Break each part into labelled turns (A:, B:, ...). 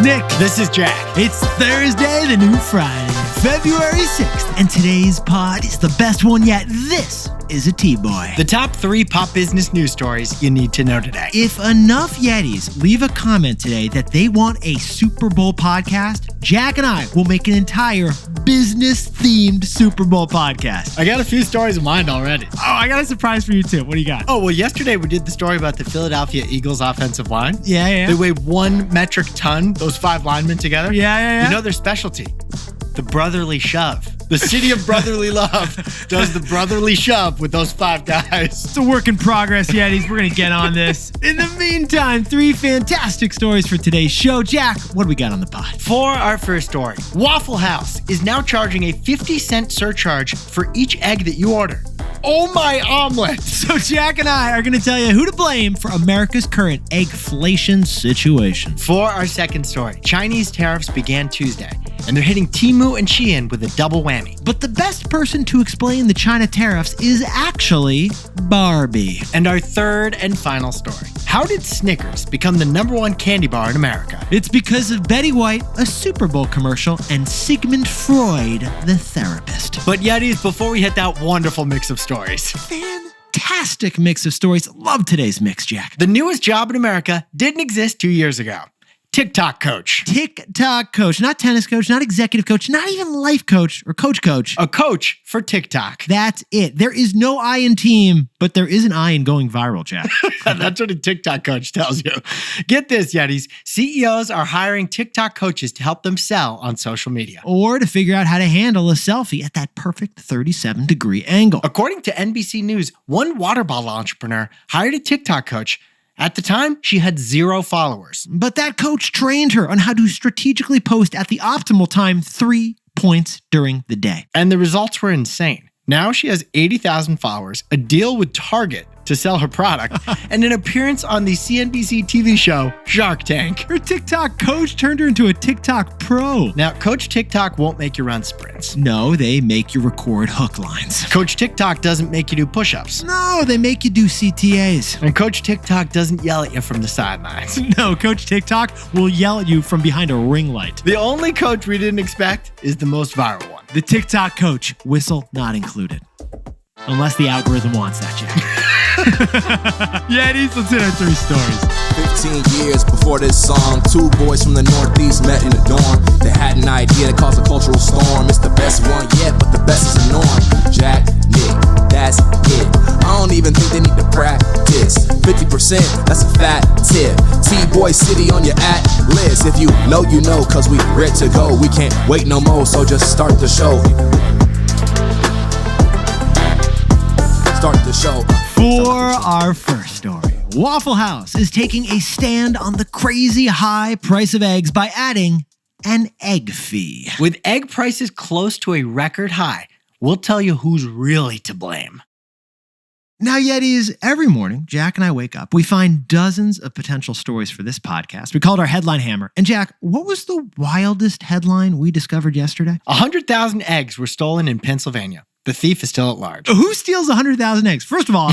A: Nick.
B: This is Jack.
A: It's Thursday, the new Friday, February 6th, and today's pod is the best one yet. This is a T-Boy.
B: The top 3 pop business news stories you need to know today.
A: If enough Yetis leave a comment today that they want a Super Bowl podcast, Jack and I will make an entire business-themed Super Bowl podcast.
B: I got a few stories in mind already.
A: Oh, I got a surprise for you too. What do you got?
B: Oh, well, yesterday we did the story about the Philadelphia Eagles offensive line.
A: Yeah.
B: They weigh 1 metric ton, those 5 linemen together.
A: Yeah.
B: You know their specialty? The brotherly shove. The city of brotherly love does the brotherly shove with those 5 guys.
A: It's a work in progress, Yetis. We're going to get on this. In the meantime, 3 fantastic stories for today's show. Jack, what do we got on the pod?
B: For our first story, Waffle House is now charging a 50-cent surcharge for each egg that you order. Oh my omelet!
A: So Jack and I are going to tell you who to blame for America's current egg-flation situation.
B: For our second story, Chinese tariffs began Tuesday, and they're hitting Temu and Shein with a double whammy.
A: But the best person to explain the China tariffs is actually Barbie.
B: And our third and final story, how did Snickers become the #1 candy bar in America?
A: It's because of Betty White, a Super Bowl commercial, and Sigmund Freud, the therapist.
B: But Yetis, before we hit that wonderful mix of stories,
A: Fantastic mix of stories. Love today's mix, Jack.
B: The newest job in America didn't exist 2 years ago. TikTok coach.
A: TikTok coach, not tennis coach, not executive coach, not even life coach or coach.
B: A coach for TikTok.
A: That's it. There is no I in team, but there is an I in going viral, Jack.
B: That's what a TikTok coach tells you. Get this, Yetis. CEOs are hiring TikTok coaches to help them sell on social media.
A: Or to figure out how to handle a selfie at that perfect 37-degree angle.
B: According to NBC News, one water bottle entrepreneur hired a TikTok coach. At the time, she had 0 followers.
A: But that coach trained her on how to strategically post at the optimal time 3 points during the day.
B: And the results were insane. Now she has 80,000 followers, a deal with Target to sell her product, and an appearance on the CNBC TV show Shark Tank.
A: Her TikTok coach turned her into a TikTok pro.
B: Now, Coach TikTok won't make you run sprints.
A: No, they make you record hook lines.
B: Coach TikTok doesn't make you do push-ups.
A: No, they make you do CTAs.
B: And Coach TikTok doesn't yell at you from the sidelines.
A: No, Coach TikTok will yell at you from behind a ring light.
B: The only coach we didn't expect is the most viral one.
A: The TikTok coach, whistle not included. Unless the algorithm wants that, Jack. Yetis, let's hit our 3 stories.
C: 15 years before this song, 2 boys from the Northeast met in the dorm. They had an idea that caused a cultural storm. It's the best one yet, but the best is the norm. Jack, Nick, that's it. I don't even think they need to practice. 50%, that's a fat tip. T-Boy City on your list. If you know, you know, cause we ready to go. We can't wait no more, so just start the show. Start the show.
A: For our first story, Waffle House is taking a stand on the crazy high price of eggs by adding an egg fee.
B: With egg prices close to a record high, we'll tell you who's really to blame.
A: Now, Yetis, every morning, Jack and I wake up. We find dozens of potential stories for this podcast. We call it our headline hammer. And Jack, what was the wildest headline we discovered yesterday?
B: 100,000 eggs were stolen in Pennsylvania. The thief is still at large.
A: Who steals 100,000 eggs? First of all,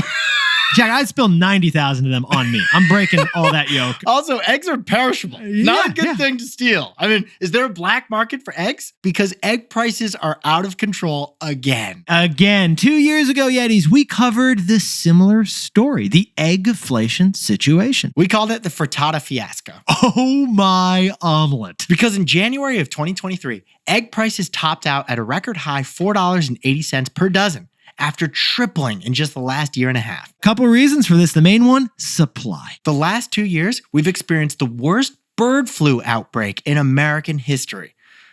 A: Jack, I'd spill 90,000 of them on me. I'm breaking all that yoke.
B: Also, eggs are perishable. Not a good thing to steal. I mean, is there a black market for eggs? Because egg prices are out of control again.
A: 2 years ago, Yetis, we covered this similar story, the egg-flation situation.
B: We called it the frittata fiasco.
A: Oh my omelet.
B: Because in January of 2023, egg prices topped out at a record high $4.80 per dozen, after tripling in just the last year and a half.
A: Couple reasons for this. The main one, supply.
B: The last 2 years, we've experienced the worst bird flu outbreak in American history.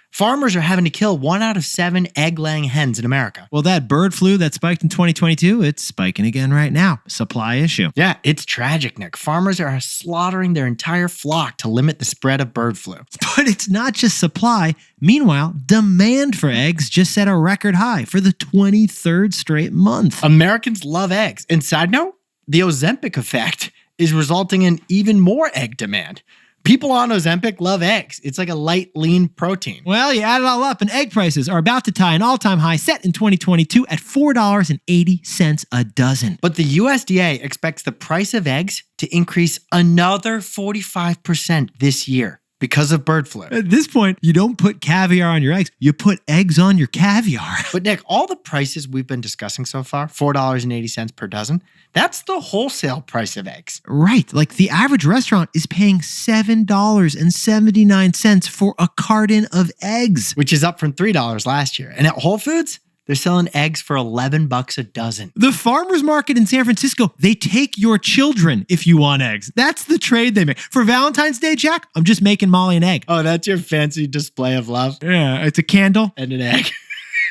B: Farmers are having to kill 1 out of 7 egg-laying hens in America.
A: Well, that bird flu that spiked in 2022, it's spiking again right now. Supply issue.
B: Yeah, it's tragic, Nick. Farmers are slaughtering their entire flock to limit the spread of bird flu.
A: But it's not just supply. Meanwhile, demand for eggs just set a record high for the 23rd straight month.
B: Americans love eggs. And side note, the Ozempic effect is resulting in even more egg demand. People on Ozempic love eggs. It's like a light, lean protein.
A: Well, you add it all up, and egg prices are about to tie an all-time high set in 2022 at $4.80 a dozen.
B: But the USDA expects the price of eggs to increase another 45% this year. because of bird flu.
A: At this point, you don't put caviar on your eggs. You put eggs on your caviar.
B: But Nick, all the prices we've been discussing so far, $4.80 per dozen, that's the wholesale price of eggs.
A: Right. Like the average restaurant is paying $7.79 for a carton of eggs.
B: Which is up from $3 last year. And at Whole Foods, they're selling eggs for $11 a dozen.
A: The farmer's market in San Francisco, they take your children if you want eggs. That's the trade they make. For Valentine's Day, Jack, I'm just making Molly an egg.
B: Oh, that's your fancy display of love?
A: Yeah, it's a candle.
B: And an egg.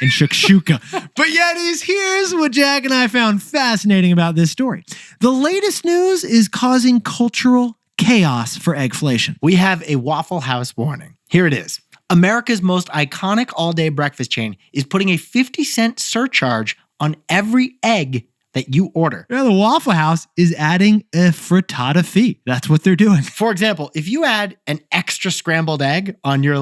A: And shakshuka. But Yetis, here's what Jack and I found fascinating about this story. The latest news is causing cultural chaos for Egg-flation.
B: We have a Waffle House warning. Here it is. America's most iconic all-day breakfast chain is putting a 50-cent surcharge on every egg that you order.
A: Yeah, the Waffle House is adding a frittata fee. That's what they're doing.
B: For example, if you add an extra scrambled egg on your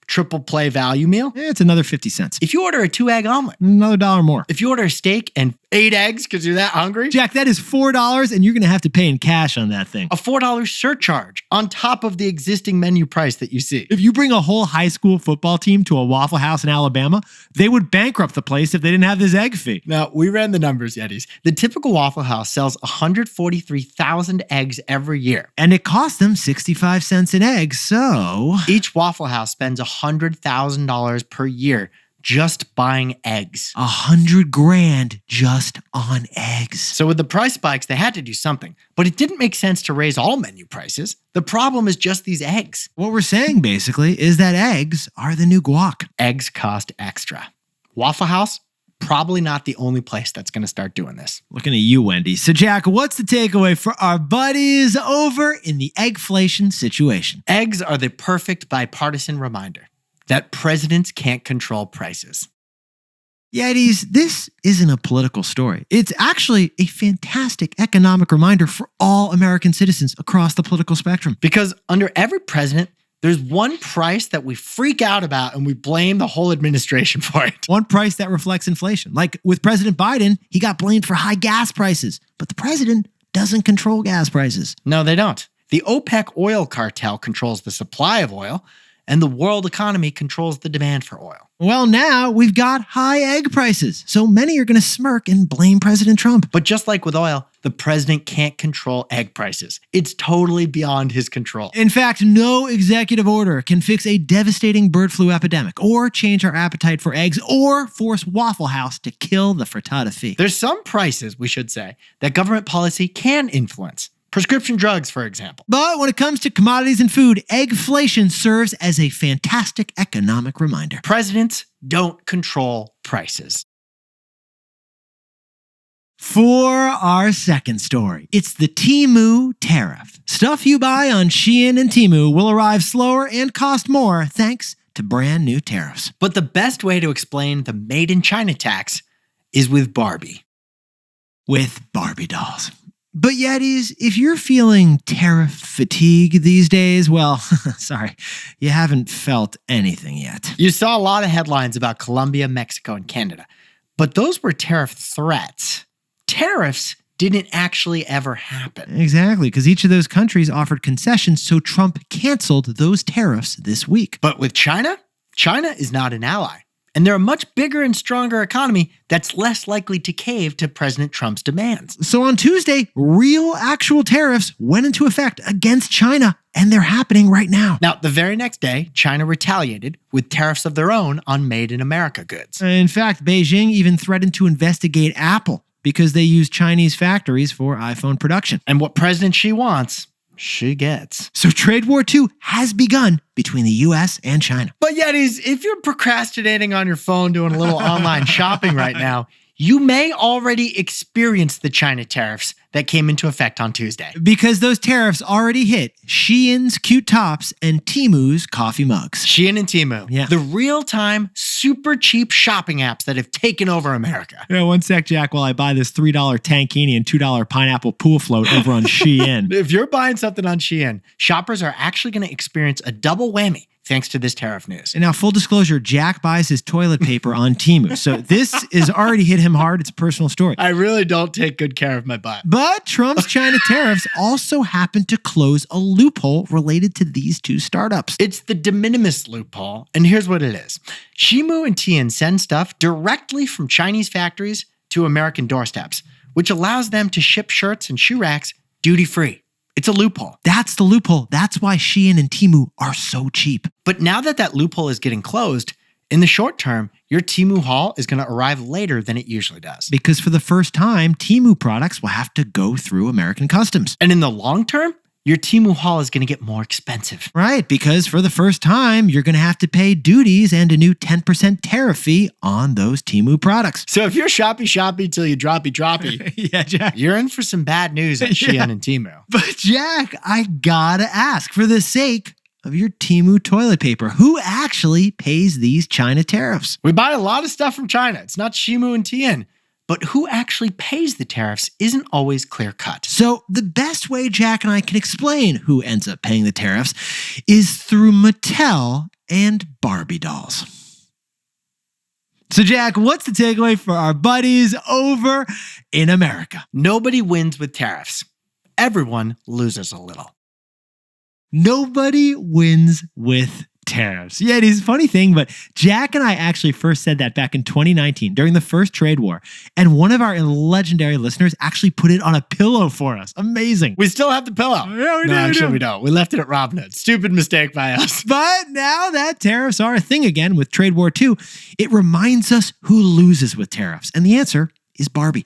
B: triple play value meal,
A: It's another 50 cents.
B: if you order a 2-egg omelet,
A: Another $1 more.
B: if you order a steak and 8 eggs because you're that hungry,
A: Jack, that is $4 and you're going to have to pay in cash on that thing.
B: a $4 surcharge on top of the existing menu price that you see.
A: If you bring a whole high school football team to a Waffle House in Alabama, they would bankrupt the place if they didn't have this egg fee.
B: Now, we ran the numbers, Yetis. The typical Waffle House sells 143,000 eggs every year.
A: And it costs them 65 cents an egg, so...
B: Each Waffle House spends $100,000 per year just buying eggs.
A: $100,000 just on eggs.
B: So with the price spikes, they had to do something. But it didn't make sense to raise all menu prices. The problem is just these eggs.
A: What we're saying, basically, is that eggs are the new guac.
B: Eggs cost extra. Waffle House, probably not the only place that's going to start doing this.
A: Looking at you, Wendy. So, Jack, what's the takeaway for our buddies over in the Egg-flation situation?
B: Eggs are the perfect bipartisan reminder that presidents can't control prices.
A: Yetis, this isn't a political story. It's actually a fantastic economic reminder for all American citizens across the political spectrum.
B: Because under every president, there's one price that we freak out about and we blame the whole administration for it.
A: One price that reflects inflation. Like with President Biden, he got blamed for high gas prices, but the president doesn't control gas prices.
B: No, they don't. The OPEC oil cartel controls the supply of oil, and the world economy controls the demand for oil.
A: Well, now we've got high egg prices, so many are going to smirk and blame President Trump.
B: But just like with oil, the president can't control egg prices. It's totally beyond his control.
A: In fact, no executive order can fix a devastating bird flu epidemic, or change our appetite for eggs, or force Waffle House to kill the frittata fee.
B: There's some prices, we should say, that government policy can influence. Prescription drugs, for example.
A: But when it comes to commodities and food, Egg-flation serves as a fantastic economic reminder.
B: Presidents don't control prices.
A: For our second story, it's the Temu tariff. Stuff you buy on Shein and Temu will arrive slower and cost more thanks to brand new tariffs.
B: But the best way to explain the Made in China tax is with Barbie.
A: With Barbie dolls. But Yetis, if you're feeling tariff fatigue these days, well, sorry, you haven't felt anything yet.
B: You saw a lot of headlines about Colombia, Mexico, and Canada, but those were tariff threats. Tariffs didn't actually ever happen.
A: Exactly, because each of those countries offered concessions, so Trump canceled those tariffs this week.
B: But with China, China is not an ally. And they're a much bigger and stronger economy that's less likely to cave to President Trump's demands.
A: So on Tuesday, real actual tariffs went into effect against China, and they're happening right now.
B: Now, the very next day, China retaliated with tariffs of their own on Made in America goods.
A: In fact, Beijing even threatened to investigate Apple because they use Chinese factories for iPhone production.
B: And what President Xi wants, she gets.
A: So Trade War II has begun between the US and China.
B: But Yetis, if you're procrastinating on your phone doing a little online shopping right now, you may already experience the China tariffs that came into effect on Tuesday.
A: Because those tariffs already hit Shein's cute tops and Temu's coffee mugs.
B: Shein and Temu,
A: Yeah.
B: the real-time, super cheap shopping apps that have taken over America.
A: Yeah, one sec, Jack, while I buy this $3 tankini and $2 pineapple pool float over on Shein.
B: If you're buying something on Shein, shoppers are actually going to experience a double whammy thanks to this tariff news.
A: And now, full disclosure, Jack buys his toilet paper on Temu. So this is already hit him hard. It's a personal story.
B: I really don't take good care of my butt.
A: But Trump's China tariffs also happened to close a loophole related to these two startups.
B: It's the de minimis loophole, and here's what it is. Temu and Tian send stuff directly from Chinese factories to American doorsteps, which allows them to ship shirts and shoe racks duty-free. It's a loophole.
A: That's the loophole. That's why Shein and Temu are so cheap.
B: But now that loophole is getting closed, in the short term, your Temu haul is going to arrive later than it usually does.
A: Because for the first time, Temu products will have to go through American customs.
B: And in the long term, your Temu haul is going to get more expensive.
A: Right, because for the first time, you're going to have to pay duties and a new 10% tariff fee on those Temu products.
B: So if you're shoppy till you droppy,
A: Yeah, Jack.
B: you're in for some bad news at Shein and Temu.
A: But Jack, I gotta ask, for the sake of your Temu toilet paper, who actually pays these China tariffs?
B: We buy a lot of stuff from China. It's not Temu and Tian. But who actually pays the tariffs isn't always clear-cut.
A: So the best way Jack and I can explain who ends up paying the tariffs is through Mattel and Barbie dolls. So Jack, what's the takeaway for our buddies over in America?
B: Nobody wins with tariffs. Everyone loses a little.
A: Nobody wins with tariffs. Yeah, it is a funny thing, but Jack and I actually first said that back in 2019 during the first trade war. And one of our legendary listeners actually put it on a pillow for us. Amazing.
B: We still have the pillow.
A: Yeah,
B: we don't. We left it at Robinhood. Stupid mistake by us.
A: But now that tariffs are a thing again with Trade War II, it reminds us who loses with tariffs. And the answer is Barbie.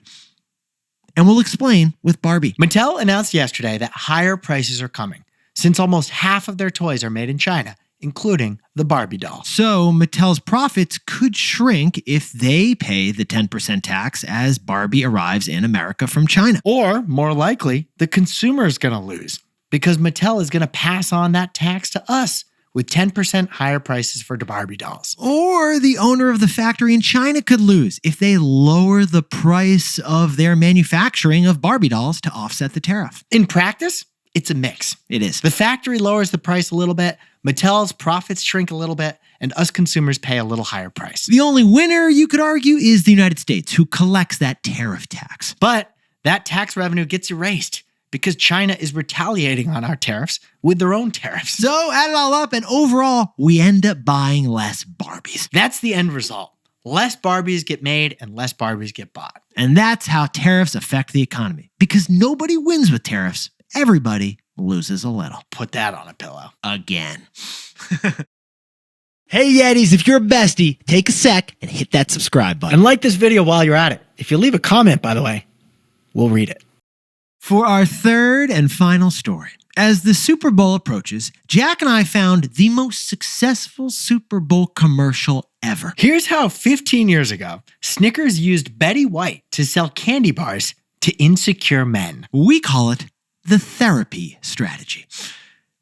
A: And we'll explain with Barbie.
B: Mattel announced yesterday that higher prices are coming, since almost half of their toys are made in China, including the Barbie doll.
A: So Mattel's profits could shrink if they pay the 10% tax as Barbie arrives in America from China.
B: Or, more likely, the consumer is going to lose because Mattel is going to pass on that tax to us with 10% higher prices for the Barbie dolls.
A: Or the owner of the factory in China could lose if they lower the price of their manufacturing of Barbie dolls to offset the tariff.
B: In practice, it's a mix.
A: It is.
B: The factory lowers the price a little bit, Mattel's profits shrink a little bit, and us consumers pay a little higher price.
A: The only winner, you could argue, is the United States, who collects that tariff tax.
B: But that tax revenue gets erased because China is retaliating on our tariffs with their own tariffs.
A: So add it all up, and overall, we end up buying less Barbies.
B: That's the end result. Less Barbies get made and less Barbies get bought.
A: And that's how tariffs affect the economy. Because nobody wins with tariffs. Everybody loses a little.
B: Put that on a pillow.
A: Again. Hey Yetis, if you're a bestie, take a sec and hit that subscribe button.
B: And like this video while you're at it. If you leave a comment, by the way, we'll read it.
A: For our third and final story, as the Super Bowl approaches, Jack and I found the most successful Super Bowl commercial ever.
B: Here's how 15 years ago, Snickers used Betty White to sell candy bars to insecure men.
A: We call it the therapy strategy.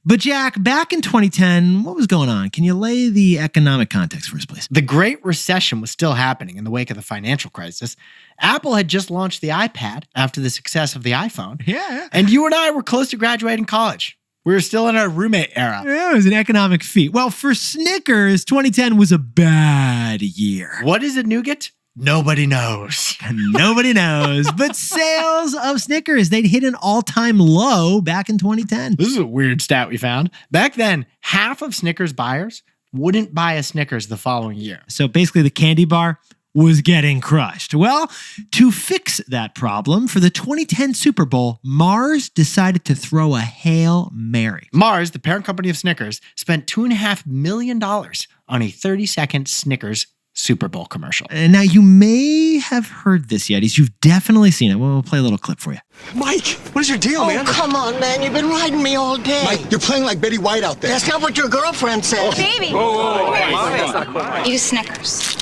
A: But Jack, back in 2010, what was going on? Can you lay the economic context for us, please?
B: The Great Recession was still happening in the wake of the financial crisis. Apple had just launched the iPad after the success of the iPhone.
A: Yeah.
B: And you and I were close to graduating college. We were still in our roommate era.
A: Yeah, it was an economic feat. Well, for Snickers, 2010 was a bad year.
B: What is a nougat? Nobody knows.
A: Nobody knows. But sales of Snickers, they'd hit an all-time low back in 2010.
B: This is a weird stat we found. Back then, half of Snickers buyers wouldn't buy a Snickers the following year.
A: So basically the candy bar was getting crushed. Well, to fix that problem, for the 2010 Super Bowl, Mars decided to throw a Hail Mary.
B: Mars, the parent company of Snickers, spent $2.5 million on a 30-second Snickers Super Bowl commercial.
A: And now you may have heard this, Yetis. You've definitely seen it. We'll play a little clip for you.
D: Mike, what is your deal, man?
E: Oh, come on, man. You've been riding me all day.
D: Mike, you're playing like Betty White out there.
E: That's not what your girlfriend said.
F: Baby. Eat a Snickers.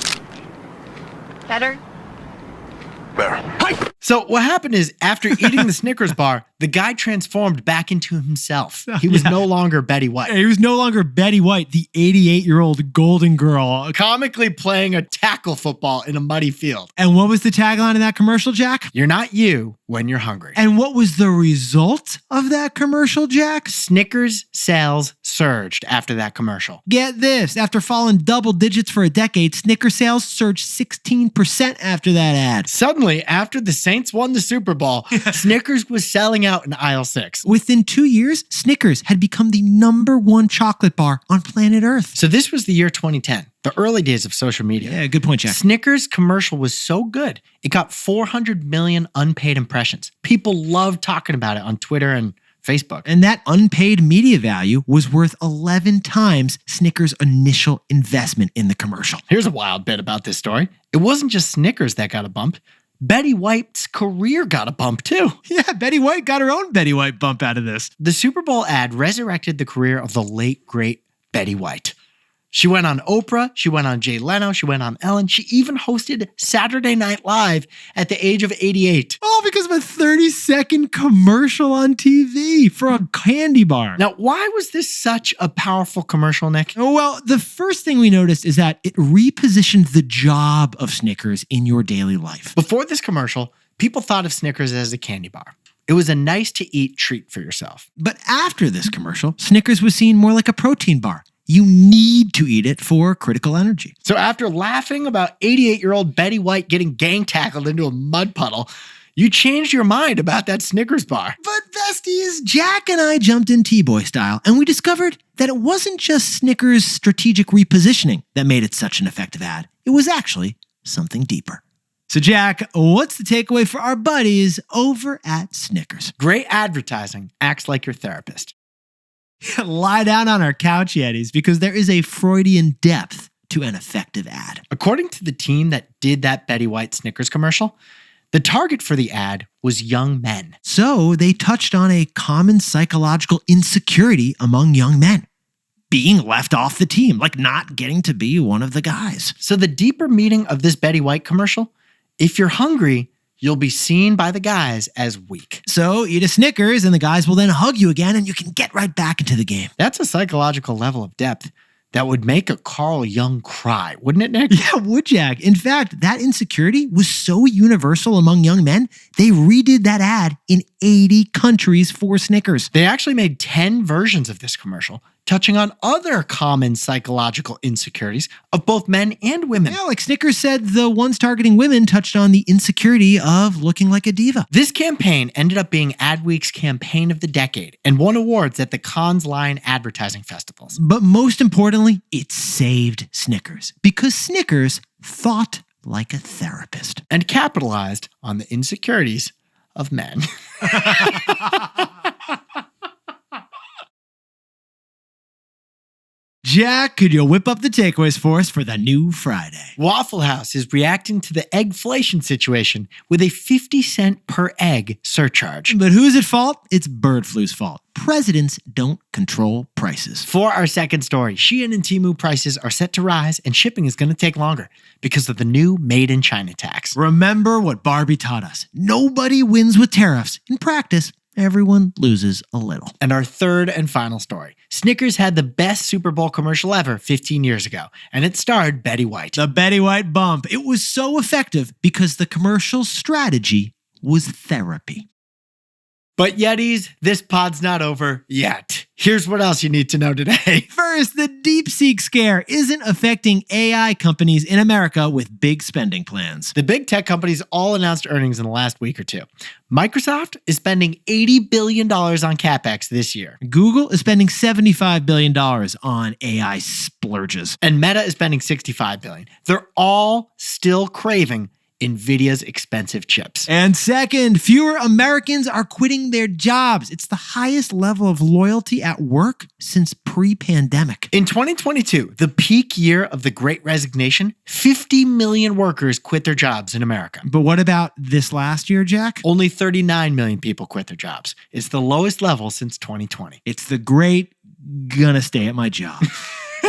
F: Better?
D: Better.
B: So what happened is after eating the Snickers bar, the guy transformed back into himself. He was no longer Betty White.
A: He was no longer Betty White, the 88-year-old golden girl.
B: Comically playing a tackle football in a muddy field.
A: And what was the tagline of that commercial, Jack?
B: You're not you when you're hungry.
A: And what was the result of that commercial, Jack?
B: Snickers sales surged after that commercial.
A: Get this. After falling double digits for a decade, Snickers sales surged 16% after that ad.
B: Suddenly, after the Saints won the Super Bowl, Snickers was selling out in aisle 6.
A: Within 2 years, Snickers had become the #1 chocolate bar on planet Earth.
B: So this was the year 2010, the early days of social media.
A: Yeah, good point, Jack.
B: Snickers commercial was so good, it got 400 million unpaid impressions. People loved talking about it on Twitter and Facebook.
A: And that unpaid media value was worth 11 times Snickers' initial investment in the commercial.
B: Here's a wild bit about this story. It wasn't just Snickers that got a bump. Betty White's career got a bump too.
A: Yeah, Betty White got her own Betty White bump out of this.
B: The Super Bowl ad resurrected the career of the late, great Betty White. She went on Oprah, she went on Jay Leno, she went on Ellen, she even hosted Saturday Night Live at the age of 88.
A: All because of a 30-second commercial on TV for a candy bar.
B: Now, why was this such a powerful commercial, Nick?
A: Well, the first thing we noticed is that it repositioned the job of Snickers in your daily life.
B: Before this commercial, people thought of Snickers as a candy bar. It was a nice-to-eat treat for yourself.
A: But after this commercial, Snickers was seen more like a protein bar. You need to eat it for critical energy.
B: So after laughing about 88-year-old Betty White getting gang tackled into a mud puddle, you changed your mind about that Snickers bar.
A: But besties, Jack and I jumped in T-Boy style, and we discovered that it wasn't just Snickers' strategic repositioning that made it such an effective ad. It was actually something deeper. So Jack, what's the takeaway for our buddies over at Snickers?
B: Great advertising acts like your therapist.
A: Lie down on our couch, Yetis, because there is a Freudian depth to an effective ad.
B: According to the team that did that Betty White Snickers commercial, the target for the ad was young men.
A: So they touched on a common psychological insecurity among young men. Being left off the team, like not getting to be one of the guys.
B: So the deeper meaning of this Betty White commercial, if you're hungry, you'll be seen by the guys as weak.
A: So eat a Snickers and the guys will then hug you again and you can get right back into the game.
B: That's a psychological level of depth that would make a Carl Jung cry, wouldn't it, Nick?
A: Yeah, would, Jack. In fact, that insecurity was so universal among young men, they redid that ad in 80 countries for Snickers.
B: They actually made 10 versions of this commercial, touching on other common psychological insecurities of both men and women.
A: Yeah, like Snickers said, the ones targeting women touched on the insecurity of looking like a diva.
B: This campaign ended up being Adweek's Campaign of the Decade and won awards at the Cannes Lion advertising festivals.
A: But most importantly, it saved Snickers because Snickers thought like a therapist.
B: And capitalized on the insecurities of men.
A: Jack, could you whip up the takeaways for us for the new Friday?
B: Waffle House is reacting to the Egg-flation situation with a 50-cent per egg surcharge.
A: But who's at fault? It's bird flu's fault. Presidents don't control prices.
B: For our second story, Shein and Temu prices are set to rise and shipping is going to take longer because of the new Made in China tax.
A: Remember what Barbie taught us. Nobody wins with tariffs. In practice, everyone loses a little.
B: And our third and final story. Snickers had the best Super Bowl commercial ever 15 years ago, and it starred Betty White.
A: The Betty White bump. It was so effective because the commercial strategy was therapy.
B: But Yetis, this pod's not over yet. Here's what else you need to know today.
A: First, the DeepSeek scare isn't affecting AI companies in America with big spending plans.
B: The big tech companies all announced earnings in the last week or two. Microsoft is spending $80 billion on CapEx this year.
A: Google is spending $75 billion on AI splurges.
B: And Meta is spending $65 billion. They're all still craving NVIDIA's expensive chips.
A: And second, fewer Americans are quitting their jobs. It's the highest level of loyalty at work since pre-pandemic.
B: In 2022, the peak year of the Great Resignation, 50 million workers quit their jobs in America.
A: But what about this last year, Jack?
B: Only 39 million people quit their jobs. It's the lowest level since 2020.
A: It's the great gonna stay at my job.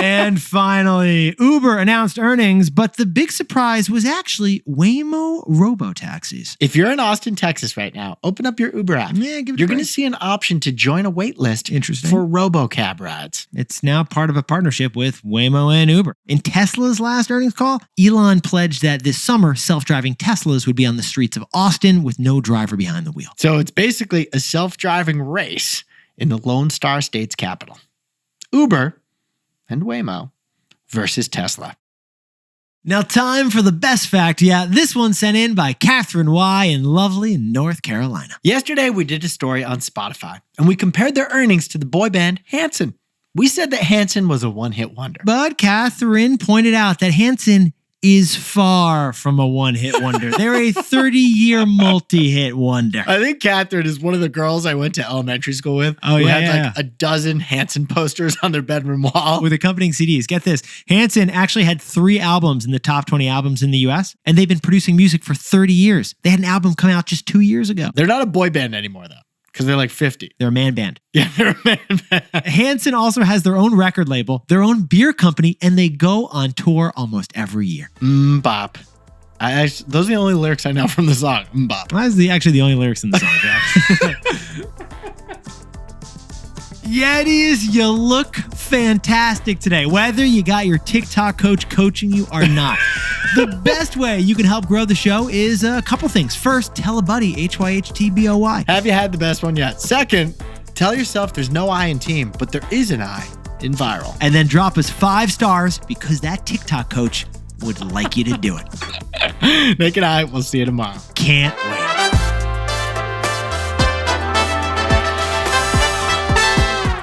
A: And finally, Uber announced earnings, but the big surprise was actually Waymo robo-taxis.
B: If you're in Austin, Texas right now, open up your Uber app.
A: Yeah, give it a
B: You're going
A: try.
B: to see an option to join a wait list
A: Interesting.
B: for RoboCab rides.
A: It's now part of a partnership with Waymo and Uber. In Tesla's last earnings call, Elon pledged that this summer, self-driving Teslas would be on the streets of Austin with no driver behind the wheel.
B: So it's basically a self-driving race in the Lone Star State's capital. Uber and Waymo versus Tesla.
A: Now, time for the best fact. Yeah, this one sent in by Catherine Y. in lovely North Carolina.
B: Yesterday, we did a story on Spotify, and we compared their earnings to the boy band Hanson. We said that Hanson was a one-hit wonder.
A: But Catherine pointed out that Hanson is far from a one-hit wonder. They're a 30-year multi-hit wonder.
B: I think Catherine is one of the girls I went to elementary school with.
A: Oh,
B: who
A: yeah,
B: had
A: yeah,
B: like a dozen Hanson posters on their bedroom wall.
A: With accompanying CDs. Get this. Hanson actually had 3 albums in the top 20 albums in the US, and they've been producing music for 30 years. They had an album come out just 2 years ago.
B: They're not a boy band anymore, though, because they're like 50.
A: They're a man band.
B: Yeah, they're a man band.
A: Hanson also has their own record label, their own beer company, and they go on tour almost every year.
B: Bop. Those are the only lyrics I know from the song. Bop.
A: That's actually the only lyrics in the song, Jack. Yetis, you look fantastic today, whether you got your TikTok coach coaching you or not. The best way you can help grow the show is a couple things. First, tell a buddy, HYHTBOY.
B: Have you had the best one yet? Second, tell yourself there's no I in team, but there is an I in viral.
A: And then drop us 5 stars because that TikTok coach would like you to do it.
B: Nick and I will see you tomorrow.
A: Can't wait.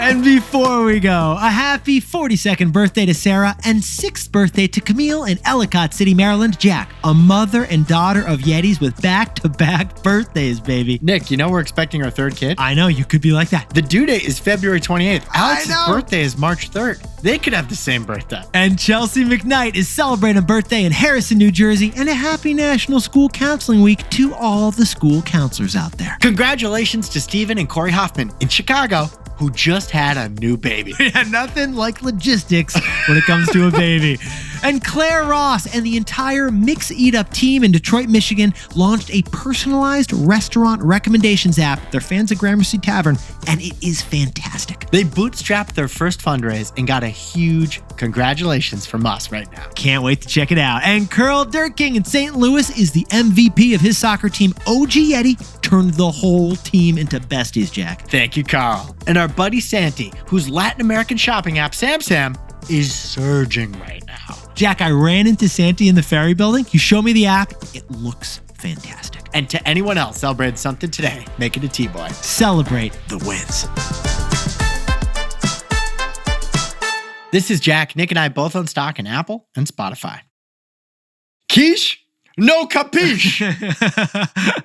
A: And before we go, a happy 42nd birthday to Sarah and 6th birthday to Camille in Ellicott City, Maryland. Jack, a mother and daughter of Yetis with back-to-back birthdays, baby.
B: Nick, you know we're expecting our 3rd kid?
A: I know, you could be like that.
B: The due date is February 28th. Alex's
A: know.
B: birthday is March 3rd. They could have the same birthday.
A: And Chelsea McKnight is celebrating a birthday in Harrison, New Jersey, and a happy National School Counseling Week to all the school counselors out there.
B: Congratulations to Stephen and Corey Hoffman in Chicago, who just had a new baby.
A: Yeah, nothing like logistics when it comes to a baby. And Claire Ross and the entire Mix Eat Up team in Detroit, Michigan launched a personalized restaurant recommendations app. They're fans of Gramercy Tavern, and it is fantastic.
B: They bootstrapped their first fundraise and got a huge congratulations from us right now.
A: Can't wait to check it out. And Curl Dirt King in St. Louis is the MVP of his soccer team. OG Yeti turned the whole team into besties, Jack.
B: Thank you, Carl. And our buddy Santi, whose Latin American shopping app, Sam, is surging right now.
A: Jack, I ran into Santi in the ferry building. You showed me the app. It looks fantastic.
B: And to anyone else celebrating something today, make it a T-Boy.
A: Celebrate the wins.
B: This is Jack. Nick and I both own stock in Apple and Spotify. Quiche? No capiche.